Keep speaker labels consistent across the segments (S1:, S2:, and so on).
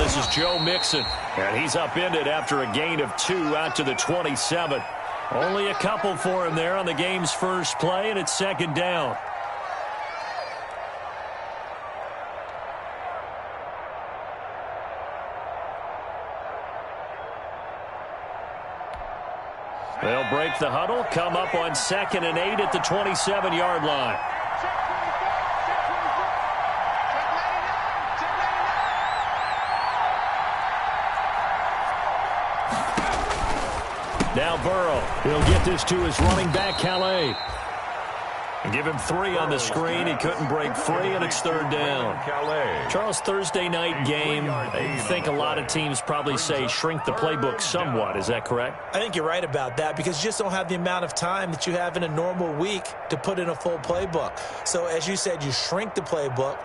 S1: This is Joe Mixon, and he's upended after a gain of 2 out to the 27. Only a couple for him there on the game's first play, and it's second down. They'll break the huddle, come up on 2nd and 8 at the 27-yard line. Now Burrow. He'll get this to his running back, Calais. And give him 3 on the screen. He couldn't break free, and it's third down. Charles, Thursday night game, I think a lot of teams probably say shrink the playbook somewhat. Is that correct?
S2: I think you're right about that because you just don't have the amount of time that you have in a normal week to put in a full playbook. So, as you said, you shrink the playbook,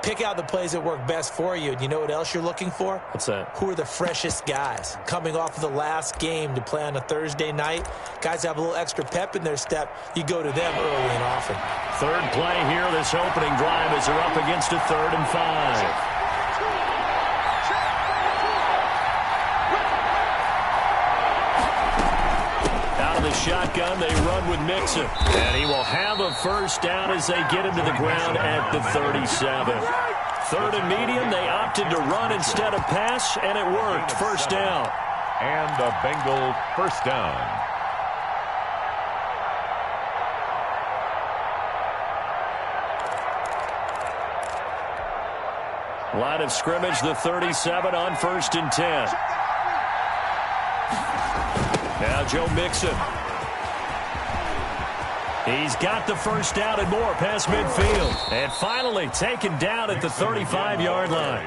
S2: pick out the plays that work best for you. And you know what else you're looking for?
S1: What's that?
S2: Who are the freshest guys coming off of the last game to play on a Thursday night? Guys have a little extra pep in their step. You go to them early and often.
S1: Third play here, this opening drive as they're up against a 3rd and 5. Shotgun, they run with Mixon. And he will have a first down as they get him to the ground at the 37. 3rd and medium, they opted to run instead of pass, and it worked. First down.
S3: And a Bengal first down.
S1: Line of scrimmage, the 37 on 1st and 10. Now Joe Mixon. He's got the first down and more past midfield. And finally taken down at the 35-yard line.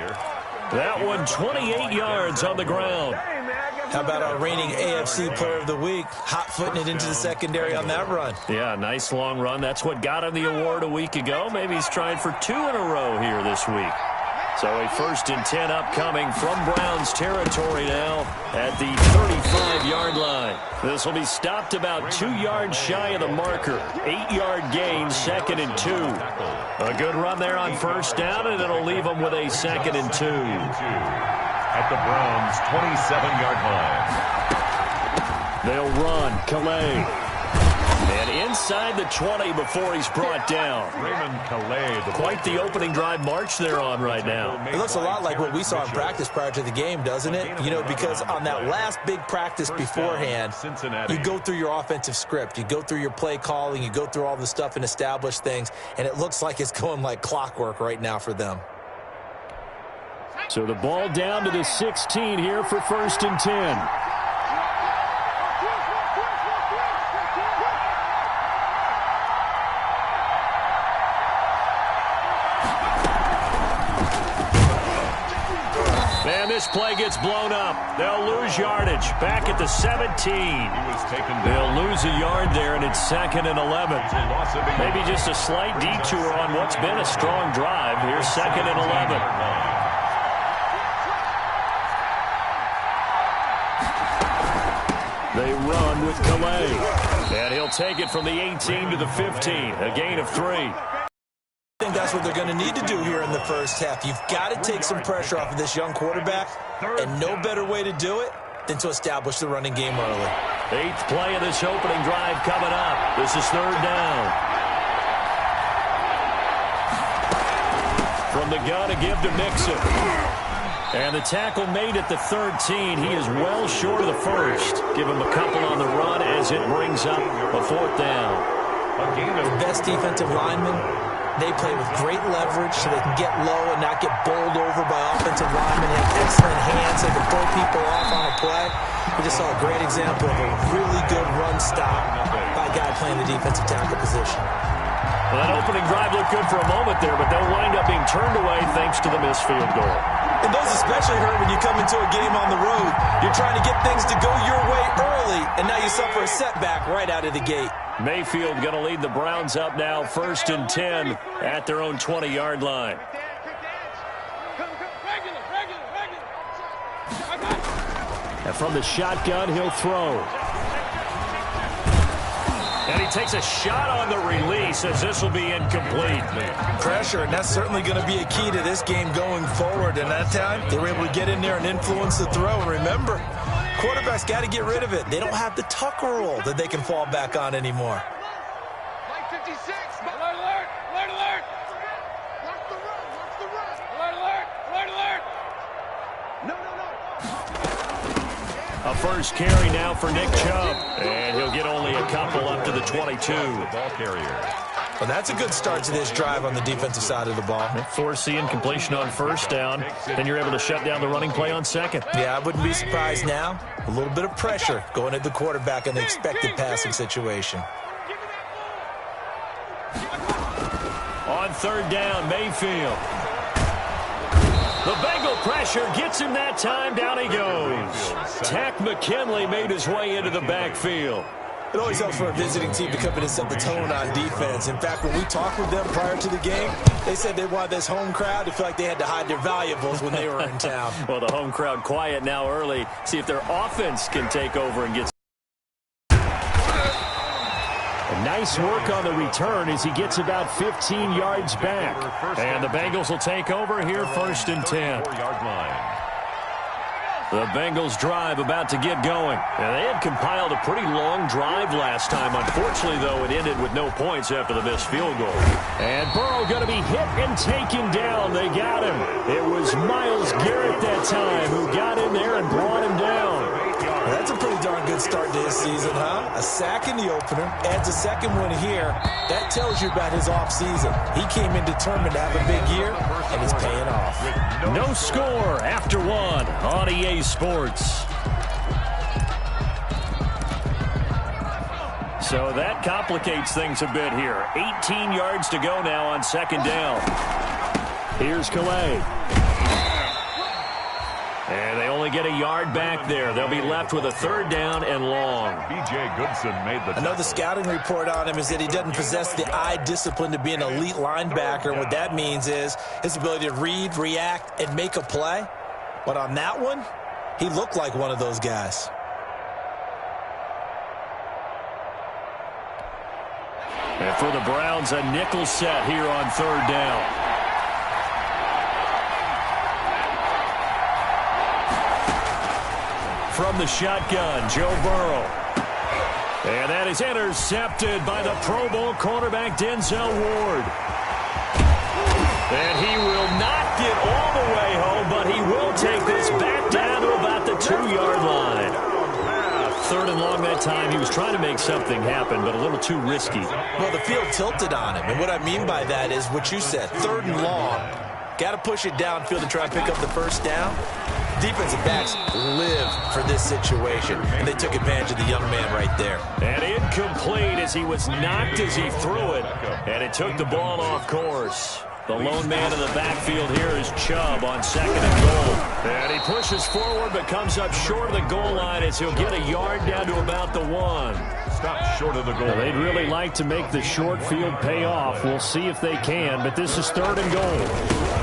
S1: That one 28 yards on the ground.
S2: How about our reigning AFC Player of the Week, hot-footing it into the secondary on that run?
S1: Yeah, nice long run. That's what got him the award a week ago. Maybe he's trying for 2 in a row here this week. So a 1st and 10 upcoming from Browns territory now at the 35-yard line. This will be stopped about 2 yards shy of the marker. 8-yard gain, 2nd and 2. A good run there on first down, and it'll leave them with a 2nd and 2.
S3: At the Browns' 27-yard line.
S1: They'll run. Calais. And inside the 20 before he's brought down.
S3: Raymond Calais.
S1: Quite the opening drive march they're on right now.
S2: It looks a lot like what we saw in practice prior to the game, doesn't it? You know, because on that last big practice beforehand, you go through your offensive script. You go through your play calling. You go through all the stuff and establish things. And it looks like it's going like clockwork right now for them.
S1: So the ball down to the 16 here for 1st and 10. And this play gets blown up. They'll lose yardage. Back at the 17. They'll lose a yard there, and it's 2nd and 11. Maybe just a slight detour on what's been a strong drive. Here's 2nd and 11. They run with Calais. And he'll take it from the 18 to the 15. A gain of 3.
S2: I think that's what they're going to need to do here in the first half. You've got to take some pressure off of this young quarterback, and no better way to do it than to establish the running game early.
S1: 8th play of this opening drive coming up. This is 3rd down. From the gun, a give to Mixon. And the tackle made at the 13. He is well short of the first. Give him a couple on the run as it brings up a 4th down.
S2: The best defensive linemen, they play with great leverage so they can get low and not get bowled over by offensive linemen. They have excellent hands. They can throw people off on a play. We just saw a great example of a really good run stop by a guy playing the defensive tackle position.
S1: Well, that opening drive looked good for a moment there, but they'll wind up being turned away thanks to the missed field goal.
S2: And those especially hurt when you come into a game on the road. You're trying to get things to go your way early, and now you suffer a setback right out of the gate.
S1: Mayfield going to lead the Browns up now, 1st and 10 at their own 20-yard line. And from the shotgun, he'll throw. And he takes a shot on the release as this will be incomplete.
S2: Pressure, and that's certainly going to be a key to this game going forward. And that time, they were able to get in there and influence the throw. And remember, quarterbacks got to get rid of it. They don't have the Tucker rule that they can fall back on anymore.
S4: Like 56, alert, alert, alert, alert. Watch the run, watch the run. Alert, alert, alert, alert. No.
S1: A first carry now for Nick Chubb. And he'll get only a couple up to the 22.
S3: The ball carrier.
S2: Well, that's a good start to this drive on the defensive side of the ball.
S1: Forcing completion on first down. Then you're able to shut down the running play on second.
S2: Yeah, I wouldn't be surprised now. A little bit of pressure going at the quarterback in the expected passing situation.
S1: On third down, Mayfield. The Bengal pressure gets him that time. Down he goes. Tack McKinley made his way into the backfield.
S2: It always helps for a visiting team to come in and set the tone on defense. In fact, when we talked with them prior to the game, they said they wanted this home crowd to feel like they had to hide their valuables when they were in town.
S1: Well, the home crowd quiet now early. See if their offense can take over and get. Nice work on the return as he gets about 15 yards back. And the Bengals will take over here first and 10.
S3: 4-yard line.
S1: The Bengals drive about to get going. And they had compiled a pretty long drive last time. Unfortunately, though, it ended with no points after the missed field goal. And Burrow going to be hit and taken down. They got him. It was Myles Garrett that time who got in there and brought him down.
S2: Well, that's a pretty darn good start to his season, huh? A sack in the opener, adds a second one here. That tells you about his offseason. He came in determined to have a big year, and it's paying off.
S1: No score after one on EA Sports. So that complicates things a bit here. 18 yards to go now on second down. Here's Calais. And they only get a yard back there. They'll be left with a third down and long.
S3: B.J. Goodson made the tackle.
S2: I know the scouting report on him is that he doesn't possess the eye discipline to be an elite linebacker. And what that means is his ability to read, react, and make a play. But on that one, he looked like one of those guys.
S1: And for the Browns, a nickel set here on third down. From the shotgun, Joe Burrow. And that is intercepted by the Pro Bowl cornerback Denzel Ward. And he will not get all the way home, but he will take this back down to about the 2-yard line. Third and long that time. He was trying to make something happen, but a little too risky.
S2: Well, the field tilted on him. And what I mean by that is what you said, third and long. Got to push it downfield and try and pick up the first down. Defensive backs live for this situation, and they took advantage of the young man right there.
S1: And incomplete as he was knocked as he threw it, and it took the ball off course. The lone man in the backfield here is Chubb on second and goal. And he pushes forward but comes up short of the goal line as he'll get a yard down to about the 1.
S3: Stop short of the goal.
S1: Well, they'd really like to make the short field pay off. We'll see if they can, but this is third and goal.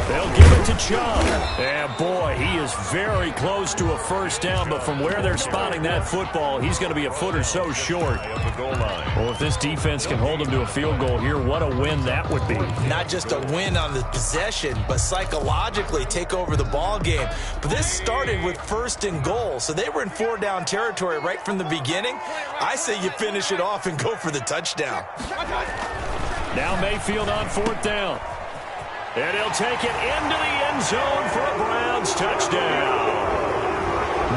S1: They'll give it to Chubb. And boy, he is very close to a first down, but from where they're spotting that football, he's going to be a foot or so short.
S3: Of the goal line.
S1: Well, if this defense can hold him to a field goal here, what a win that would be.
S2: Not just a win on the possession, but psychologically take over the ball game. But this started with first and goal, so they were in 4-down territory right from the beginning. I say you finish it off and go for the touchdown.
S1: Now Mayfield on fourth down. And he'll take it into the end zone for a Browns touchdown.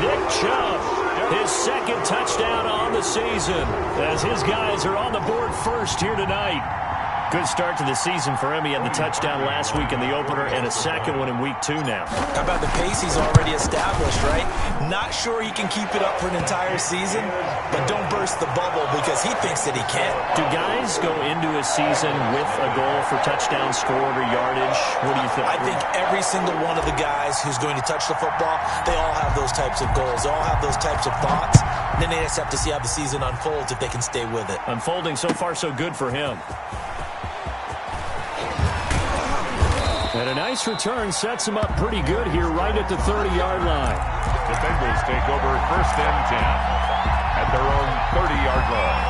S1: Nick Chubb, his second touchdown on the season, as his guys are on the board first here tonight. Good start to the season for him. He had the touchdown last week in the opener and a second one in week 2 now.
S2: How about the pace he's already established, right? Not sure he can keep it up for an entire season, but don't burst the bubble because he thinks that he can.
S1: Do guys go into a season with a goal for touchdown scored or yardage? What do you think?
S2: I think every single one of the guys who's going to touch the football, they all have those types of goals. They all have those types of thoughts. And then they just have to see how the season unfolds if they can stay with it.
S1: Unfolding so far so good for him. And a nice return sets him up pretty good here right at the 30-yard line.
S3: The Bengals take over first and 10 at their own 30-yard line.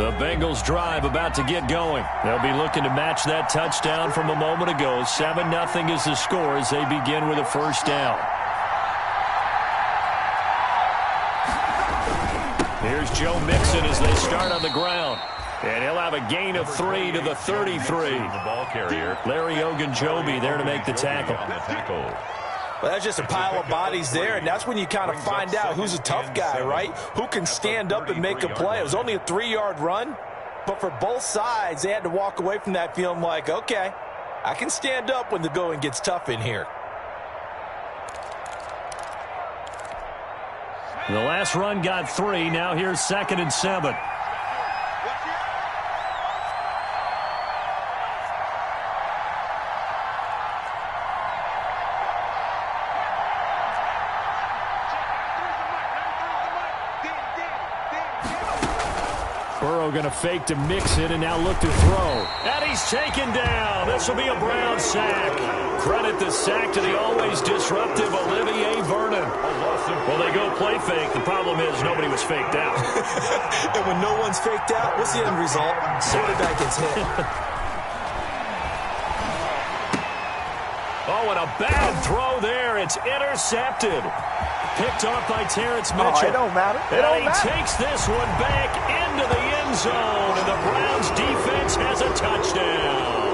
S1: The Bengals drive about to get going. They'll be looking to match that touchdown from a moment ago. 7-0 is the score as they begin with a first down. Here's Joe Mixon as they start on the ground. And he'll have a gain of 3 to the 33.
S3: The ball carrier.
S1: Larry Ogunjobi there to make the tackle.
S2: Well, that's just a pile of bodies there, and that's when you kind of find out who's a tough guy, right? Who can stand up and make a play. It was only a 3-yard run, but for both sides, they had to walk away from that feeling like, okay, I can stand up when the going gets tough in here.
S1: The last run got 3. Now here's 2nd and 7. Burrow going to fake to Mixon and now look to throw. And he's taken down. This will be a Brown sack. Credit the sack to the always disruptive Olivier Vernon. Well, they go play fake. The problem is nobody was faked out.
S2: And when no one's faked out, what's the end result? Quarterback gets hit.
S1: Oh, and a bad throw there. It's intercepted. Picked off by Terrence Mitchell.
S5: Oh, it don't matter.
S1: And he takes this one back into the end zone, and the Browns defense has a touchdown.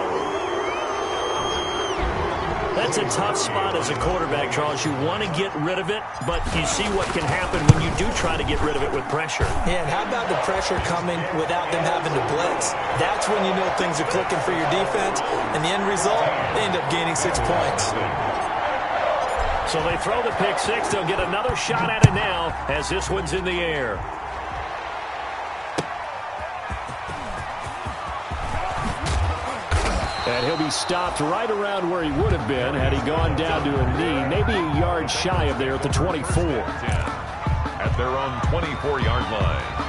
S1: That's a tough spot as a quarterback, Charles. You want to get rid of it, but you see what can happen when you do try to get rid of it with pressure.
S2: Yeah, and how about the pressure coming without them having to blitz? That's when you know things are clicking for your defense, and the end result, they end up gaining 6 points.
S1: So they throw the pick six. They'll get another shot at it now as this one's in the air. And he'll be stopped right around where he would have been had he gone down to a knee, maybe a yard shy of there at the 24.
S3: At their own 24-yard line.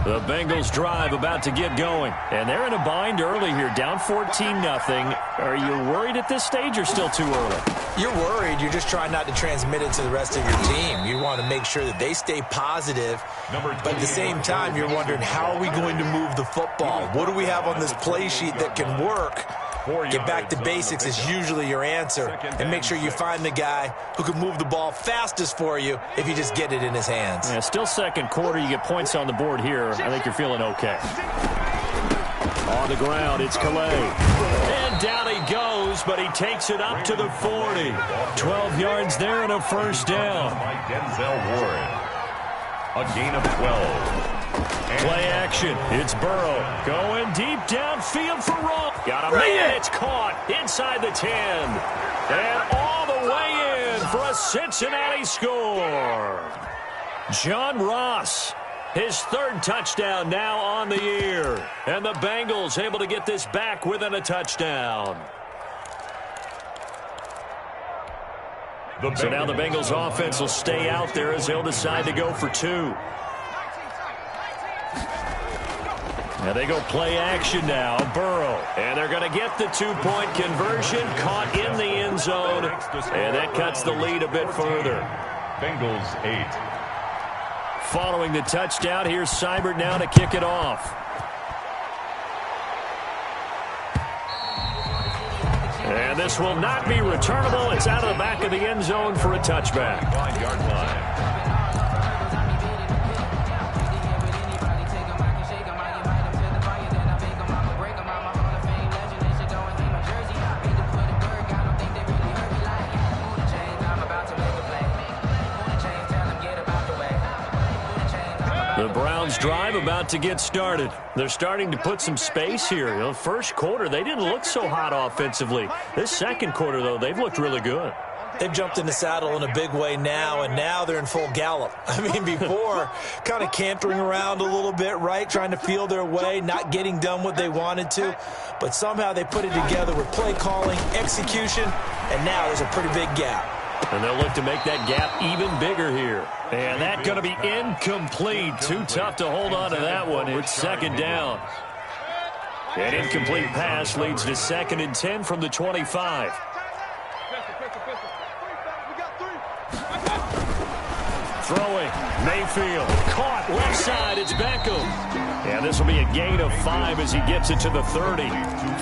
S1: The Bengals drive about to get going. And they're in a bind early here, down 14-0. Are you worried at this stage or still too early?
S2: You're worried. You're just trying not to transmit it to the rest of your team. You want to make sure that they stay positive. But at the same time, you're wondering, how are we going to move the football? What do we have on this play sheet that can work? Get back to basics is usually your answer. And make sure you find the guy who can move the ball fastest for you if you just get it in his hands.
S1: Yeah, still second quarter. You get points on the board here. I think you're feeling okay. On the ground, it's Calais. And down he goes, but he takes it up to the 40. 12 yards there and a first down.
S3: By Denzel Ward. A gain of 12.
S1: Play action. It's Burrow going deep downfield for Roll. Got a man. It's caught inside the 10. And all the way in for a Cincinnati score. John Ross, his third touchdown now on the year. And the Bengals able to get this back within a touchdown. So now the Bengals offense will stay out there as they'll decide to go for 2. Now they go play action now. Burrow. And they're going to get the 2-point conversion. Caught in the end zone. And that cuts the lead a bit further.
S3: Bengals 8.
S1: Following the touchdown, here's Seibert now to kick it off. And this will not be returnable. It's out of the back of the end zone for a touchback.
S3: 5-yard line.
S1: The Browns drive about to get started. They're starting to put some space here. The first quarter, they didn't look so hot offensively. This second quarter, though, they've looked really good.
S2: They've jumped in the saddle in a big way now, and now they're in full gallop. I mean, before, kind of cantering around a little bit, right, trying to feel their way, not getting done what they wanted to. But somehow they put it together with play calling, execution, and now there's a pretty big gap.
S1: And they'll look to make that gap even bigger here. And that's going to be incomplete. Too tough to hold on to that one. It's second down. An incomplete pass leads to 2nd and 10 from the 25. Throwing, Mayfield, caught left side, it's Beckham. And this will be a gain of 5 as he gets it to the 30.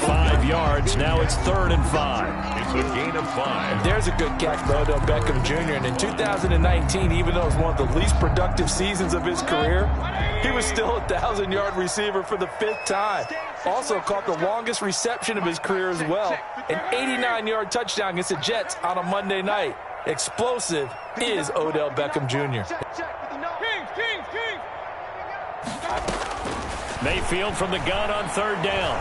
S1: 5 yards, now it's 3rd and 5.
S3: It's a gain of 5.
S2: There's a good catch by Odell Beckham Jr. And in 2019, even though it was one of the least productive seasons of his career, he was still a 1,000-yard receiver for the 5th time. Also caught the longest reception of his career as well, an 89-yard touchdown against the Jets on a Monday night. Explosive is Odell Beckham Jr.
S1: Mayfield from the gun on 3rd down.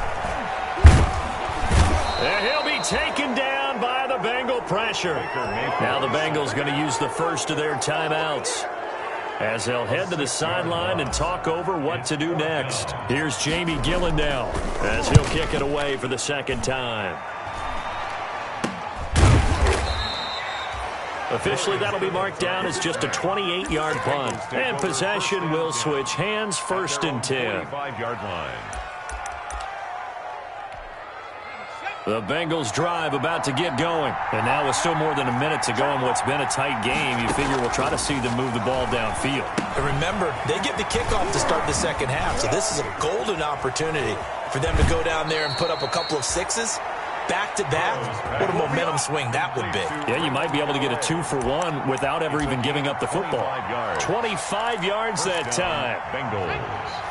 S1: And he'll be taken down by the Bengal pressure. Now the Bengals going to use the first of their timeouts as they'll head to the sideline and talk over what to do next. Here's Jamie Gillen now as he'll kick it away for the 2nd time. Officially, that'll be marked down as just a 28-yard punt. And possession will switch hands, 1st and 10.
S3: 5-yard line.
S1: The Bengals drive about to get going. And now with still more than a minute to go in what's been a tight game, you figure we'll try to see them move the ball downfield.
S2: And remember, they get the kickoff to start the 2nd half, so this is a golden opportunity for them to go down there and put up a couple of 6s. Back-to-back, what a momentum swing that would be.
S1: Yeah, you might be able to get a 2-for-1 without ever even giving up the football. 25 yards that time.
S3: Bengals.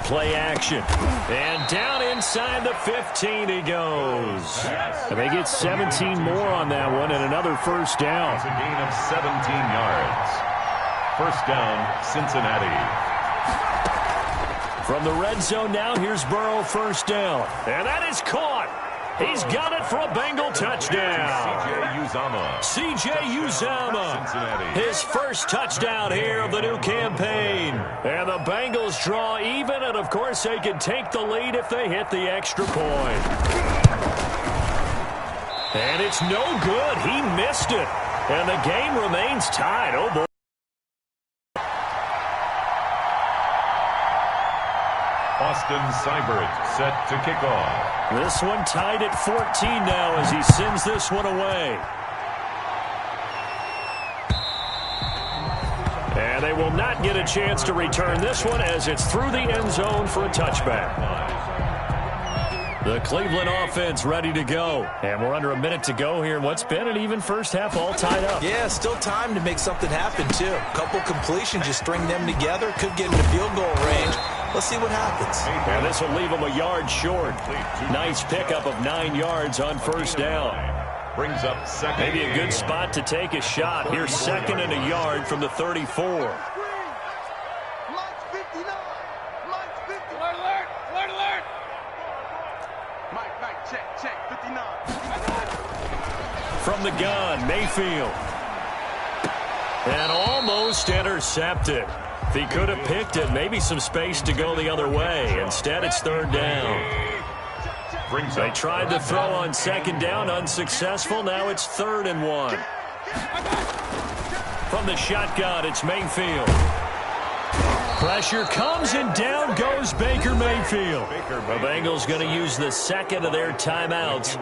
S1: Play action. And down inside the 15 he goes. And they get 17 more on that one and another 1st down.
S3: It's a gain of 17 yards. 1st down, Cincinnati.
S1: From the red zone now, here's Burrow, 1st down. And that is caught. He's got it for a Bengal touchdown. C.J. Uzomah, his first touchdown here of the new campaign. And the Bengals draw even, and of course they can take the lead if they hit the extra point. And it's no good. He missed it. And the game remains tied. Oh, boy.
S3: Austin Seibert set to kick off.
S1: This one tied at 14 now as he sends this one away. And they will not get a chance to return this one as it's through the end zone for a touchback. The Cleveland offense ready to go. And we're under a minute to go here in what's been an even 1st half, all tied up.
S2: Yeah, still time to make something happen, too. A couple completions, you string them together, could get into field goal range. Let's see what happens.
S1: And this will leave them a yard short. Nice pickup of 9 yards on 1st down.
S3: Brings up 2nd.
S1: Maybe a good spot to take a shot. Here's 2nd and a yard from the 34. From the gun, Mayfield. And almost intercepted. If he could have picked it, maybe some space to go the other way. Instead, it's 3rd down. They tried to throw on 2nd down, unsuccessful. Now it's 3rd and 1. From the shotgun, it's Mayfield. Pressure comes, and down goes Baker Mayfield. The Bengals going to use the 2nd of their timeouts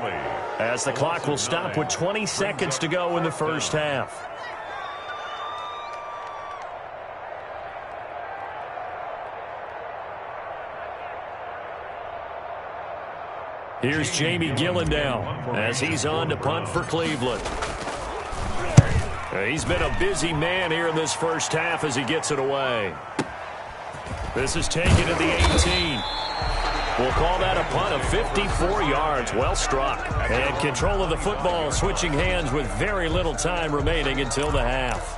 S1: as the clock will stop with 20 seconds to go in the 1st half. Here's Jamie Gillen now as he's on to punt for Cleveland. He's been a busy man here in this 1st half as he gets it away. This is taken to the 18. We'll call that a punt of 54 yards. Well struck. And control of the football switching hands with very little time remaining until the half.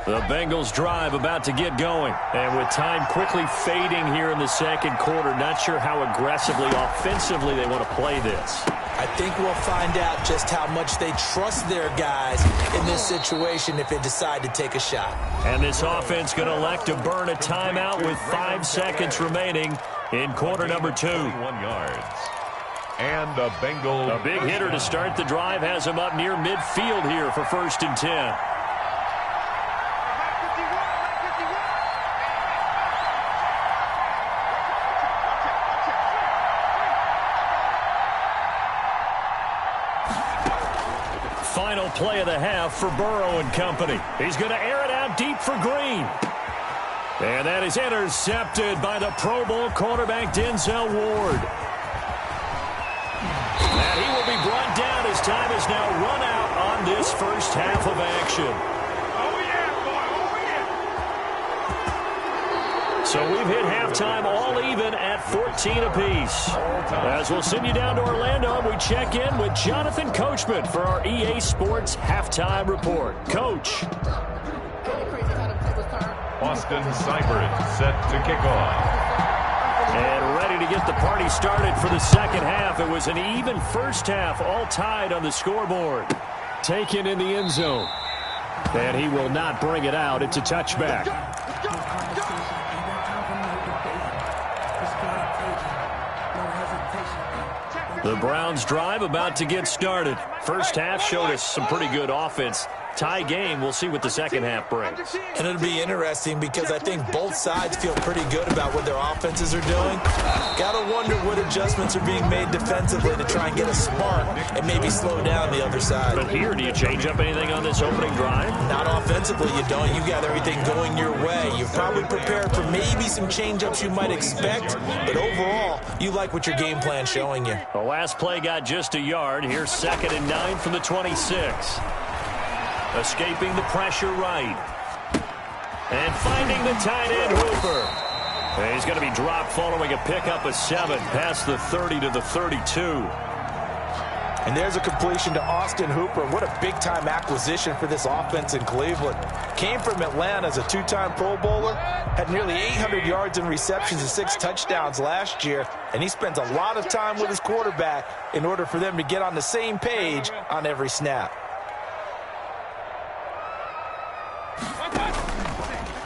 S1: The Bengals drive about to get going. And with time quickly fading here in the 2nd quarter, not sure how aggressively, offensively they want to play this.
S2: I think we'll find out just how much they trust their guys in this situation if they decide to take a shot.
S1: And this offense going to elect to burn a timeout with 5 seconds remaining in quarter number 2.
S3: 21 yards. And a Bengal.
S1: A big hitter to start the drive has him up near midfield here for 1st and 10. Final play of the half for Burrow and company. He's going to air it out deep for Green. And that is intercepted by the Pro Bowl quarterback Denzel Ward. And he will be brought down as time is now run out on this first half of action.
S4: Oh, yeah, boy. Oh, yeah.
S1: So we've hit halftime all even at 14 apiece. As we'll send you down to Orlando, we check in with Jonathan Coachman for our EA Sports Halftime Report. Coach.
S3: Austin Seibert set to kick off.
S1: And ready to get the party started for the second half. It was an even first half, all tied on the scoreboard. Taken in the end zone. And he will not bring it out. It's a touchback. The Browns drive about to get started. First half showed us some pretty good offense. Tie game, we'll see what the second half brings.
S2: And it'll be interesting because I think both sides feel pretty good about what their offenses are doing. Gotta wonder what adjustments are being made defensively to try and get a spark and maybe slow down the other side.
S1: But here, do you change up anything on this opening drive?
S2: Not offensively, you don't. You got everything going your way. You've probably prepared for maybe some change-ups you might expect, but overall, you like what your game plan's showing you.
S1: The last play got just a yard. Here's 2nd and 9 from the 26. Escaping the pressure right. And finding the tight end, Hooper. And he's going to be dropped following a pickup of 7 past the 30 to the 32.
S2: And there's a completion to Austin Hooper. What a big-time acquisition for this offense in Cleveland. Came from Atlanta as a 2-time Pro Bowler. Had nearly 800 yards in receptions and 6 touchdowns last year. And he spends a lot of time with his quarterback in order for them to get on the same page on every snap.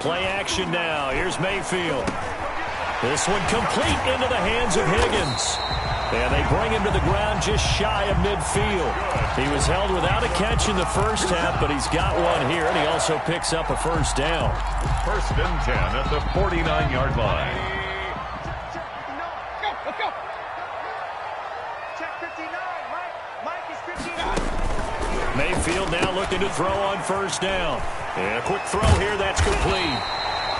S1: Play action now. Here's Mayfield. This one complete into the hands of Higgins. And they bring him to the ground just shy of midfield. He was held without a catch in the first half, but he's got one here, and he also picks up a first down.
S3: 1st and 10 at the 49-yard line.
S4: Let's go. Check 59. Mike is 59.
S1: Mayfield now looking to throw on first down. And a quick throw here, that's complete.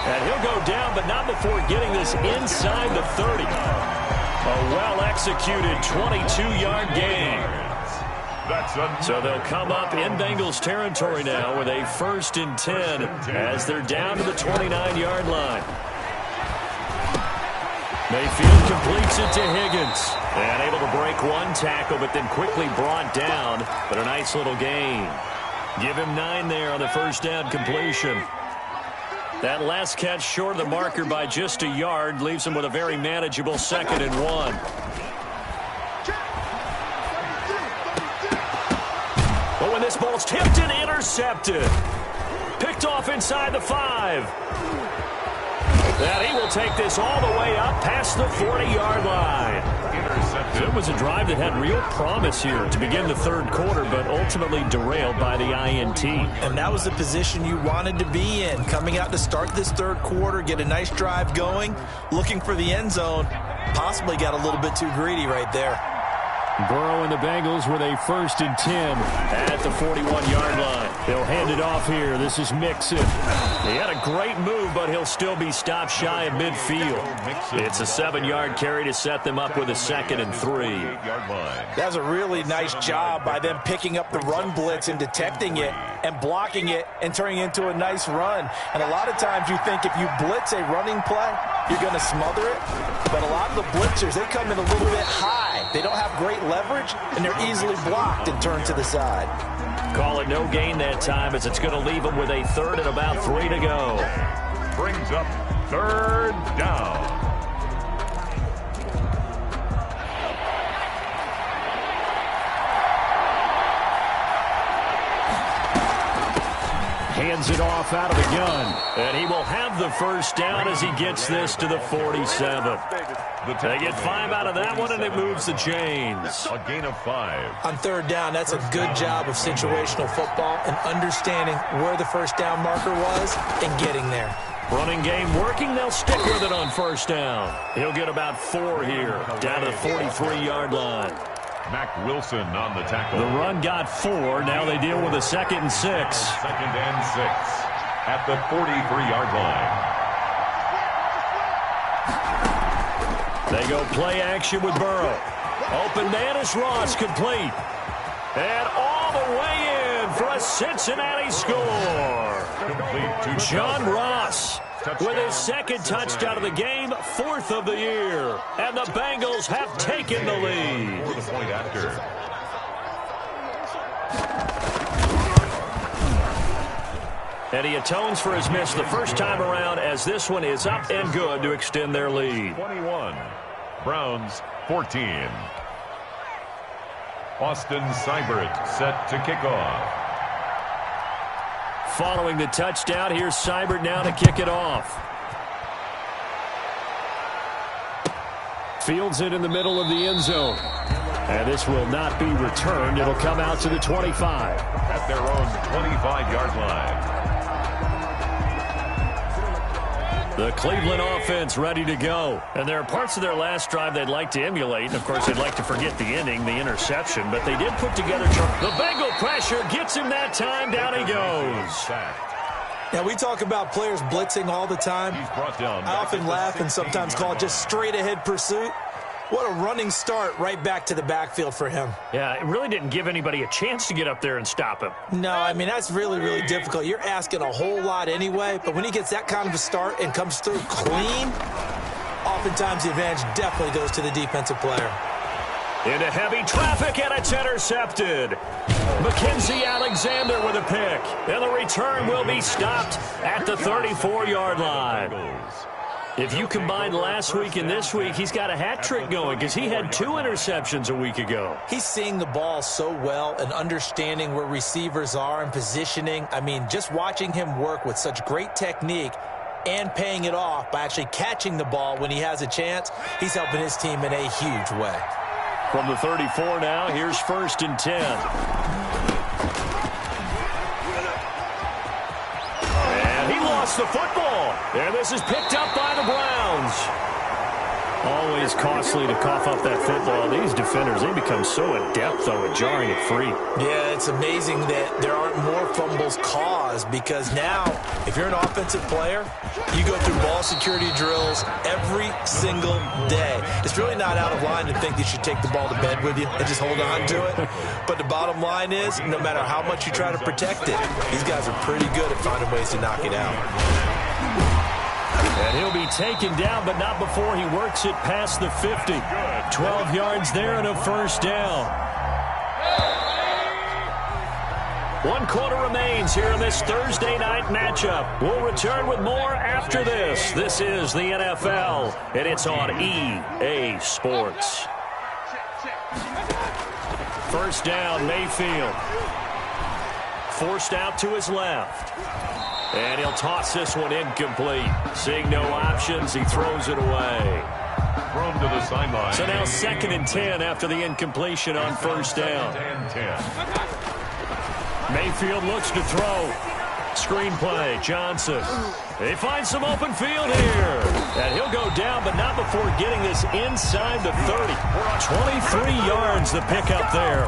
S1: And he'll go down, but not before getting this inside the 30. A well-executed 22-yard gain. So they'll come up in Bengals territory now with a 1st and 10 as they're down to the 29-yard line. Mayfield completes it to Higgins. And able to break one tackle, but then quickly brought down. But a nice little gain. Give him 9 there on the first down completion. That last catch short of the marker by just a yard leaves him with a very manageable 2nd and 1. But when this ball's tipped and intercepted. Picked off inside the 5. That he will take this all the way up past the 40-yard line. It was a drive that had real promise here to begin the 3rd quarter, but ultimately derailed by the INT.
S2: And that was the position you wanted to be in. Coming out to start this 3rd quarter, get a nice drive going, looking for the end zone. Possibly got a little bit too greedy right there.
S1: Burrow and the Bengals with a 1st and 10 at the 41-yard line. They'll hand it off here. This is Mixon. He had a great move, but he'll still be stopped shy of midfield. It's a 7-yard carry to set them up with a 2nd and 3.
S2: That was a really nice job by them picking up the run blitz and detecting it and blocking it and turning it into a nice run. And a lot of times you think if you blitz a running play, you're going to smother it. But a lot of the blitzers, they come in a little bit high. They don't have great leverage, and they're easily blocked and turned to the side.
S1: Call it no gain that time as it's going to leave them with a 3rd and about 3 to go.
S3: Brings up 3rd down.
S1: Hands it off out of the gun. And he will have the first down as he gets this to the 47. They get 5 out of that one, and it moves the chains.
S3: A gain of 5.
S2: On third down, that's a good job of situational football and understanding where the first down marker was and getting there.
S1: Running game working. They'll stick with it on first down. He'll get about 4 here, down to the 43-yard line.
S3: Mac Wilson on the tackle.
S1: The run got 4. Now they deal with a 2nd and 6.
S3: 2nd and 6 at the 43-yard line.
S1: They go play action with Burrow. Open man is Ross, complete. And all the way in for a Cincinnati score.
S3: Complete to
S1: John Ross with his 2nd touchdown of the game, 4th of the year. And the Bengals have taken the lead.
S3: For the point after.
S1: And he atones for his miss the first time around, as this one is up and good to extend their lead.
S3: 21. Browns 14. Austin Seibert set to kick off.
S1: Following the touchdown, here's Seibert now to kick it off. Fields it in the middle of the end zone. And this will not be returned. It'll come out to the 25.
S3: At their own 25-yard line.
S1: The Cleveland offense ready to go. And there are parts of their last drive they'd like to emulate. And, of course, they'd like to forget the ending, the interception. But they did put together the Bengal pressure. Gets him that time. Down he goes.
S2: Now, we talk about players blitzing all the time. I often laugh and sometimes call it just straight-ahead pursuit. What a running start right back to the backfield for him.
S1: Yeah, it really didn't give anybody a chance to get up there and stop him.
S2: No, I mean, that's really, really difficult. You're asking a whole lot anyway, but when he gets that kind of a start and comes through clean, oftentimes the advantage definitely goes to the defensive player.
S1: Into heavy traffic, and it's intercepted. Mackenzie Alexander with a pick. And the return will be stopped at the 34-yard line. If you combine last week and this week, he's got a hat trick going because he had 2 interceptions a week ago.
S2: He's seeing the ball so well and understanding where receivers are and positioning. I mean, just watching him work with such great technique and paying it off by actually catching the ball when he has a chance, he's helping his team in a huge way.
S1: From the 34 now, here's 1st and 10. The football, and this is picked up by the Browns. Always costly to cough up that football. These defenders, they become so adept, though, at jarring it free.
S2: Yeah, it's amazing that there aren't more fumbles caused because now, if you're an offensive player, you go through ball security drills every single day. It's really not out of line to think that you should take the ball to bed with you and just hold on to it. But the bottom line is, no matter how much you try to protect it, these guys are pretty good at finding ways to knock it out.
S1: And he'll be taken down, but not before he works it past the 50. 12 yards there and a first down. 1 quarter remains here in this Thursday night matchup. We'll return with more after this. This is the NFL, and it's on EA Sports. First down, Mayfield. Forced out to his left. And he'll toss this one incomplete. Seeing no options, he throws it away.
S3: Thrown to the sideline.
S1: So now 2nd and 10 after the incompletion on first down. Mayfield looks to throw. Screen play, Johnson. They find some open field here. And he'll go down, but not before getting this inside the 30. 23 yards the pickup there.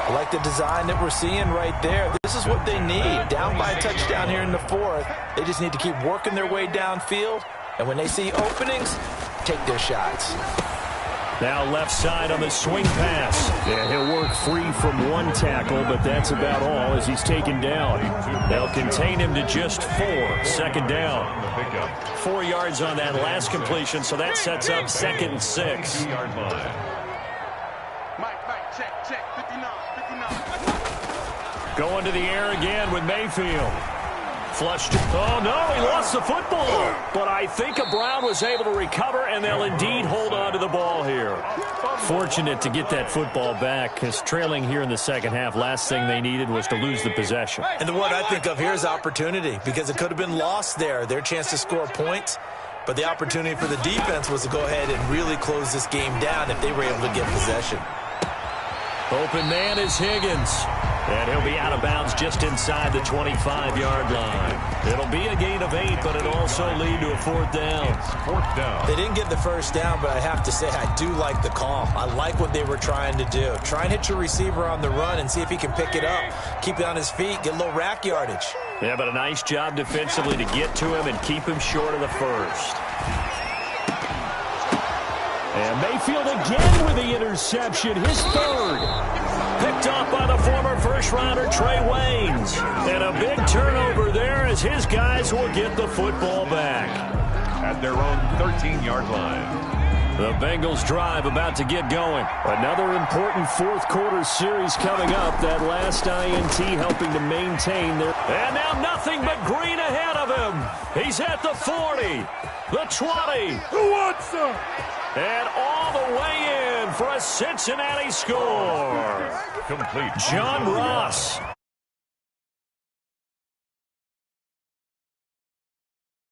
S2: I like the design that we're seeing right there. This is what they need. Down by a touchdown here in the 4th. They just need to keep working their way downfield. And when they see openings, take their shots.
S1: Now left side on the swing pass. Yeah, he'll work free from 1 tackle, but that's about all as he's taken down. They'll contain him to just 4. 2nd down. 4 yards on that last completion, so that sets up 2nd and 6. Going to the air again with Mayfield. flushed. Oh, no, he lost the football. But I think Brown was able to recover, and they'll indeed hold on to the ball here. Fortunate to get that football back, because trailing here in the second half, last thing they needed was to lose the possession.
S2: And the word I think of here is opportunity, because it could have been lost there, their chance to score points. But the opportunity for the defense was to go ahead and really close this game down if they were able to get possession.
S1: Open man is Higgins. And he'll be out of bounds just inside the 25-yard line. It'll be a gain of 8, but it'll also lead to a fourth down.
S3: Fourth down.
S2: They didn't get the first down, but I have to say I do like the call. I like what they were trying to do. Try and hit your receiver on the run and see if he can pick it up. Keep it on his feet, get a little rack yardage.
S1: Yeah, but a nice job defensively to get to him and keep him short of the first. And Mayfield again with the interception, his third. Picked off by the former first-rounder Trey Waynes. And a big turnover there as his guys will get the football back.
S3: At their own 13-yard line.
S1: The Bengals drive about to get going. Another important fourth-quarter series coming up. That last INT helping to maintain their... And now nothing but green ahead of him. He's at the 40, the 20.
S4: Who wants some?
S1: And all the way in for a Cincinnati score.
S3: Complete.
S1: John Ross